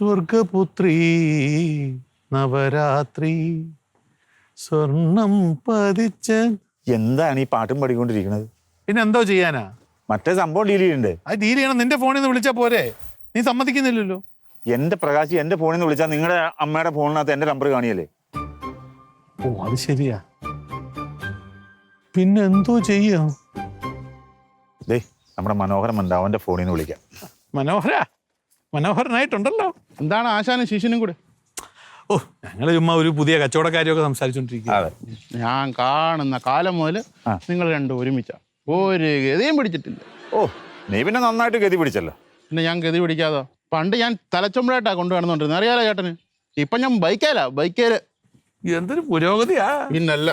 സ്വർഗപുത്രീ നവരാത്രി സ്വർണം പതിച്ച. എന്താണ് ഈ പാട്ടും പാടിക്കൊണ്ടിരിക്കുന്നത്? പിന്നെ എന്തോ ചെയ്യാനാ? മറ്റേ സംഭവം ഡീൽ ചെയ്യുന്നുണ്ട്. അത് ഡീൽ ചെയ്യണം. നിന്റെ ഫോണിൽ നിന്ന് വിളിച്ചാ പോരെ? നീ സമ്മതിക്കുന്നില്ലല്ലോ. എന്റെ പ്രകാശ് എന്റെ ഫോണിൽ നിന്ന് വിളിച്ചാൽ നിങ്ങളുടെ അമ്മയുടെ ഫോണിനകത്ത് എന്റെ നമ്പർ കാണിയല്ലേ? ഓ അത് ശരിയാ. പിന്നെ എന്തോ ചെയ്യാം? ദേ നമ്മുടെ മനോഹരൻ ഉണ്ട്, അവന്റെ ഫോണിൽ നിന്ന് വിളിക്കാം. മനോഹരനായിട്ടുണ്ടല്ലോ. എന്താണ് ആശാനും ശിഷ്യനും കൂടെ? ഓ ഞങ്ങൾ ചുമ്മാ ഒരു പുതിയ കച്ചവടക്കാരിയൊക്കെ സംസാരിച്ചോണ്ടിരിക്കുക. അതെ, ഞാൻ കാണുന്ന കാലം മുതൽ നിങ്ങൾ രണ്ടും ഒരുമിച്ച ഒരു ഗതിയും പിടിച്ചിട്ടില്ല. ഓ നീ പിന്നെ നന്നായിട്ട് ഗതി പിടിച്ചല്ലോ. പിന്നെ ഞാൻ ഗതി പിടിക്കാതോ? പണ്ട് ഞാൻ തലച്ചുമ്പളായിട്ടാ കൊണ്ടുവന്നുകൊണ്ടിരുന്നത്, അറിയാലോ ചേട്ടന്. ഇപ്പൊ ഞാൻ ബൈക്കേല്. എന്തൊരു പുരോഗതിയാ. പിന്നല്ല.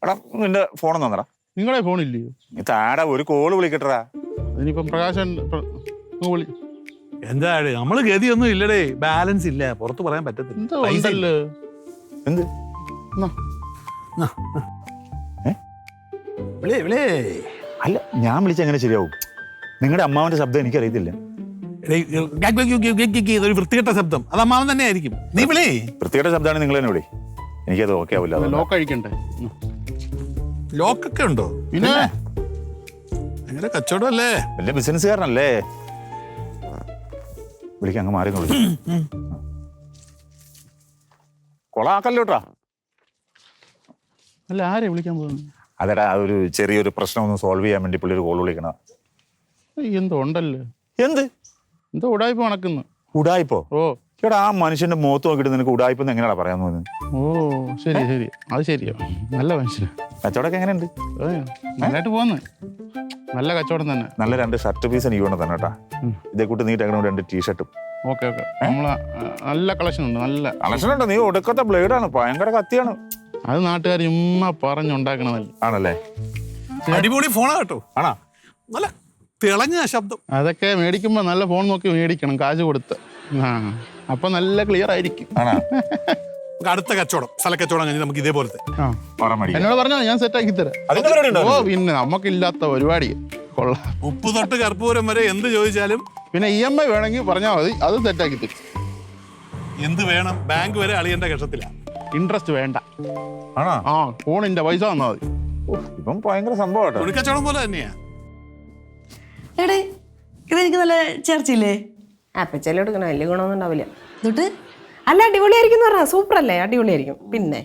എടാ നിന്റെ ഫോൺ തന്നടാ. നിങ്ങളെ ഫോണില്ലയോ? നീ താടാ ഒരു കോള് വിളിക്കട്ടാ. അതിനിപ്പം പ്രകാശൻ വിളി. എന്താ നമ്മള് ഗതിയൊന്നും ഇല്ലടേ, ബാലൻസ് ഇല്ല, പുറത്ത് പറയാൻ പറ്റത്തില്ല. എന്ത് അല്ല ഞാൻ വിളിച്ച എങ്ങനെ ശരിയാവും? നിങ്ങളുടെ അമ്മാവന്റെ ശബ്ദം എനിക്കറിയത്തില്ല. ഒരു വൃത്തികെട്ട ശബ്ദം, അത് അമ്മാവൻ തന്നെ ആയിരിക്കും. നീ വിളി. വൃത്തികെട്ട ശബ്ദമാണ് നിങ്ങൾ തന്നെ വിളി. എനിക്കത് ഓക്കെ ആവില്ല. ലോക്ക് അഴിക്കണ്ടേ? ലോക്കൊക്കെ ഉണ്ടോ? പിന്നെ ഭയങ്കര കച്ചവടമല്ലേ, വലിയ ബിസിനസ്സുകാരനല്ലേ. വിളിക്കാം, അങ്ങ് മാറി വിളിക്കാം. കൊളാക്കല്ലോട്ടാ. അല്ല ആരെ വിളിക്കാൻ പോകുന്നു? അതെടാ ഒരു ചെറിയൊരു പ്രശ്നം ഒന്ന് സോൾവ് ചെയ്യാൻ വേണ്ടി പുള്ളി ഒരു കോൾ വിളിക്കണം. എന്തോ ഉണ്ടല്ലോ. എന്തോ ഉടായ്പ നടക്കുന്നു. ഉടായിപ്പോ? ഓ ചേട്ടാ ആ മനുഷ്യന്റെ മുഖത്ത് നോക്കിയിട്ട് നിനക്ക് ഉടായിപ്പെന്ന് എങ്ങനെയാ പറയാൻ തോന്നുന്നത്? ഓ ശരി അത് ശരിയോ. നല്ല മനുഷ്യൻ. കച്ചവടമൊക്കെ എങ്ങനെയുണ്ട്? നന്നായിട്ട് പോകുന്നു. നല്ല കച്ചവടം തന്നെ. നല്ല 2 ഷർട്ട് പീസ് എനിക്ക് വേണം തന്നെ കേട്ടാ. ഇതേ കൂട്ട് നീ 2 ടീഷർട്ടും. ഓക്കെ നമ്മളെ നല്ല കളക്ഷൻ ഉണ്ട്. നല്ല കളക്ഷൻ ഉണ്ട്. നീ ഒടുക്കത്തെ ബ്ലേഡാണ്, ഭയങ്കര കത്തിയാണ്. അത് നാട്ടുകാർ ഉമ്മ പറഞ്ഞുണ്ടാക്കണതല്ല. ആണല്ലേ? അടിപൊളി ഫോണാ കേട്ടോ. ആണോ? നല്ല തിളങ്ങ ശബ്ദം. അതൊക്കെ മേടിക്കുമ്പോ നല്ല ഫോൺ നോക്കി മേടിക്കണം, കാശ് കൊടുത്ത്. അപ്പൊ നല്ല ക്ലിയർ ആയിരിക്കും. അടുത്ത കച്ചവടം, സ്ഥലക്കച്ചവടം കഴിഞ്ഞ് നമുക്ക് ഇതേപോലത്തെ എന്നോട് പറഞ്ഞോ, ഞാൻ സെറ്റ് ആക്കി തരാം. ഓ പിന്നെ നമുക്കില്ലാത്ത പരിപാടി കൊള്ളാം. ഉപ്പ് തൊട്ട് കർപ്പൂരം വരെ എന്ത് ചോദിച്ചാലും. പിന്നെ EMI വേണമെങ്കിൽ പറഞ്ഞാൽ മതി, അത് സെറ്റ് ആക്കി തരും. എന്ത് വേണം? ബാങ്ക് വരെ അളിയന്റെ കഷത്തില. ഇൻട്രസ്റ്റ് വേണ്ട. ആണോ? ആ ഫോണിന്റെ പൈസ തന്നാ മതി. ഇപ്പം ഭയങ്കര സംഭവം. ഒരു കച്ചവടം പോലെ തന്നെയാ. എടേ ഇതെനിക്ക് നല്ല ചേർച്ചയില്ലേ? അപ്പച്ചെല്ലാം എടുക്കണം, വലിയ ഗുണമൊന്നും ഉണ്ടാവില്ല. എന്നിട്ട് അല്ല അടിപൊളിയായിരിക്കും പറഞ്ഞാൽ സൂപ്പർ അല്ലേ? അടിപൊളിയായിരിക്കും. പിന്നെ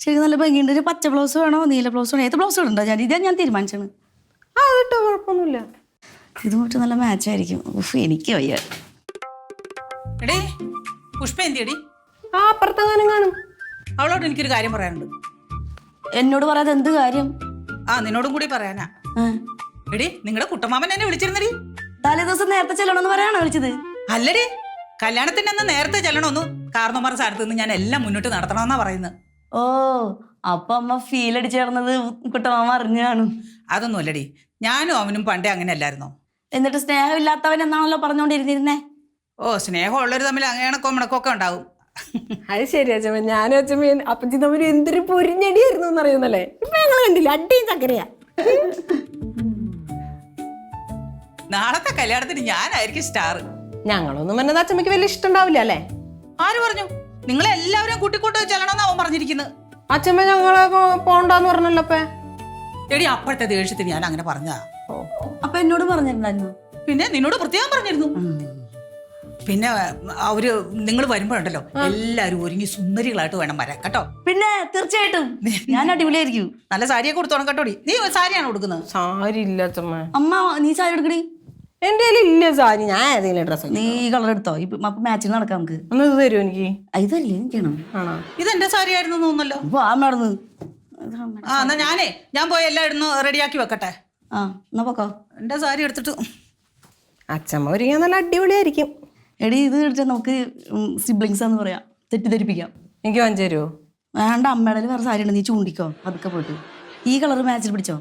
ശരി നല്ല ഭംഗിയുണ്ട്. ഒരു പച്ച ബ്ലൗസ് വേണോ നീല ബ്ലൗസ് വേണോ? ഏത് ബ്ലൗസ് ഇടണ്ടോ? ഞാൻ തീരുമാനിച്ചാണ്. ആ കേട്ടോ, കുഴപ്പമൊന്നുമില്ല. ഇതുമായിട്ട് നല്ല മാച്ചായിരിക്കും. എനിക്ക് വയ്യ. എടേ പുഷ്പ എന്തിയടി? ആ അപ്പുറത്തെങ്ങാനും കാണും. അവളോട് എനിക്കൊരു കാര്യം പറയാനുണ്ട്. എന്നോട് പറയാതെ എന്ത് കാര്യം? നിന്നോടും കൂടി പറയാനാ. എടി നിങ്ങളുടെ കുട്ടമാമൻ എന്നെ വിളിച്ചിരുന്നടി. തലേ ദിവസം നേരത്തെ ചെല്ലണമെന്ന് പറയാണോ വിളിച്ചത്? അല്ലടി, കല്യാണത്തിന് അന്ന് നേരത്തെ ചെല്ലണമെന്നു കാരണവന്മാർ സ്ഥാനത്ത് നിന്ന് ഞാൻ എല്ലാം മുന്നോട്ട് നടത്തണമെന്നാ പറയുന്നത്. ഓ അപ്പൊ അമ്മ ഫീൽ അടിച്ചേർന്നത് കുട്ടമാമ അറിഞ്ഞാണ്. അതൊന്നും അല്ലടി, ഞാനും അവനും പണ്ടേ അങ്ങനെ അല്ലായിരുന്നോ? എന്നിട്ട് സ്നേഹമില്ലാത്തവൻ എന്നാണല്ലോ പറഞ്ഞോണ്ടിരുന്നിരുന്നേ. ഓ സ്നേഹമുള്ളവർ തമ്മിൽ അങ്ങനെയൊക്കെ മിണക്കൊക്കെ ഉണ്ടാവും. അത് ശരി അച്ഛമ്മ. ഞാനും അച്ഛമ്മ അപ്പച്ചി തമ്മിൽ എന്തൊരു പൊരിഞ്ഞടിയായിരുന്നു എന്നറിയുന്നല്ലേ. ഇപ്പൊ ഞങ്ങൾ കണ്ടില്ല, അടിയും ചക്കരയാ. നാളത്തെ കല്യാണത്തിന് ഞാനായിരിക്കും സ്റ്റാർ. ഞങ്ങളൊന്നും എന്നത് അച്ഛമ്മക്ക് വലിയ ഇഷ്ടം ഉണ്ടാവില്ല അല്ലേ? ആര് പറഞ്ഞു? നിങ്ങളെല്ലാവരും കൂട്ടിക്കൂട്ട് ചെല്ലണമെന്ന് അവൻ പറഞ്ഞിരിക്കുന്നത്. അച്ഛമ്മ ഞങ്ങളെ പോണ്ടെന്ന് പറഞ്ഞല്ലോ. എടി അപ്പോഴത്തെ ദേഷ്യത്തിന് ഞാൻ അങ്ങനെ പറഞ്ഞതാ. അപ്പൊ എന്നോട് പറഞ്ഞിട്ടുണ്ടായിരുന്നു. പിന്നെ നിന്നോട് പ്രത്യേകം പറഞ്ഞിരുന്നു. പിന്നെ അവര് നിങ്ങൾ വരുമ്പോഴുണ്ടല്ലോ എല്ലാരും ഒരുങ്ങി സുന്ദരികളായിട്ട് വേണം വരാൻ കേട്ടോ. പിന്നെ തീർച്ചയായിട്ടും ഞാൻ അടിപൊളിയായിരിക്കും. നല്ല സാരിയൊക്കെ കൊടുത്തോണം കേട്ടോടി. നീ സാരിയാണ് കൊടുക്കുന്നത്? സാരി ഇല്ല അച്ഛമ്മ. അമ്മ നീ സാരി എടുക്കടി. എന്റെ കയ്യിൽ ഇല്ല സാരി. ഞാൻ ഏതെങ്കിലും ഡ്രസ്. നീ കളർ എടുത്തോ? അപ്പൊ മാച്ചിങ് നടക്കാം നമുക്ക്. ഒന്ന് ഇത് തരുമോ എനിക്ക്? ഇതല്ലേ എനിക്കാണോ? ആണോ? ഇതെന്റെ സാരി ആയിരുന്നു തോന്നല്ലോ. നടന്ന് എന്നാ ഞാൻ പോയി എല്ലാം ഇടുന്നു റെഡിയാക്കി വെക്കട്ടെ. എന്നാ പോക്കോ. എന്റെ സാരി എടുത്തിട്ട് അച്ഛമ്മ ഒരുങ്ങാൻ നല്ല അടിപൊളിയായിരിക്കും. എടി ഇത് എടുത്താൽ നമുക്ക് സിബ്ലിങ്സ് എന്ന് പറയാം, തെറ്റിദ്ധരിപ്പിക്കാം. എനിക്ക് വാങ്ങിച്ചു തരുമോ? വേണ്ട, അമ്മയുടെ വേറെ സാരി ഉണ്ട്, നീ ചൂണ്ടിക്കോ. അതൊക്കെ പോയിട്ട് ഈ കളർ മാച്ചിൽ പിടിച്ചോ.